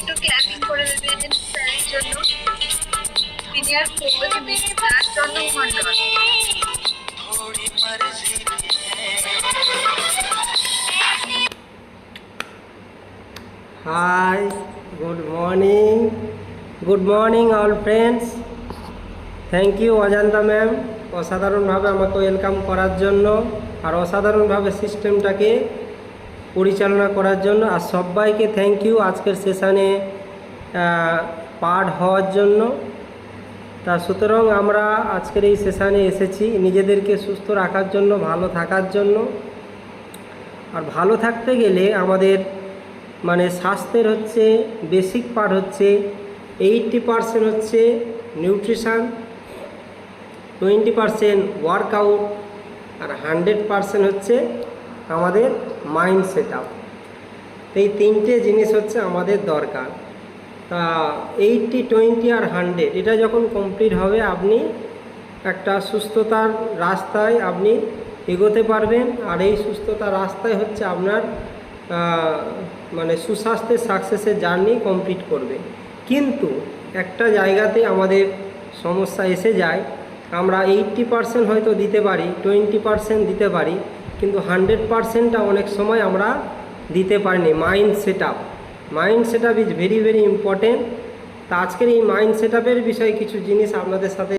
একটু ক্ল্যাপিং করে দেবেন স্যারের জন্য। Senior coach mister Chandrakumar. Hi, good morning all friends. Thank you Ajanta ma'am অসাধারণভাবে আমাকে ওয়েলকাম করার জন্য আর অসাধারণভাবে সিস্টেমটাকে পরিচালনা করার জন্য। আর সবাইকে থ্যাংক ইউ আজকের সেশানে পার্ট হওয়ার জন্য। তা সুতরাং আমরা আজকের এই সেশানে এসেছি নিজেদেরকে সুস্থ রাখার জন্য, ভালো থাকার জন্য। আর ভালো থাকতে গেলে আমাদের স্বাস্থ্যের হচ্ছে বেসিক পার্ট হচ্ছে 80% হচ্ছে নিউট্রিশান, 20% ওয়ার্কআউট আর 100% হচ্ছে আমাদের মাইন্ড সেট আপ। এই তিনটে জিনিস হচ্ছে আমাদের দরকার। তা 80, 20 আর 100 এটা যখন কমপ্লিট হবে আপনি একটা সুস্থতার রাস্তায় আপনি এগোতে পারবেন। আর এই সুস্থতার রাস্তায় হচ্ছে আপনার সুস্বাস্থ্যের সাকসেসের জার্নি কমপ্লিট করবে। কিন্তু একটা জায়গাতে আমাদের সমস্যা এসে যায়, আমরা 80% হয়তো দিতে পারি, 20% দিতে পারি, কিন্তু 100%টা অনেক সময় আমরা দিতে পারিনি। Mind set up is very very important. তা আজকের এই মাইন্ড সেট আপের বিষয়ে কিছু জিনিস আপনাদের সাথে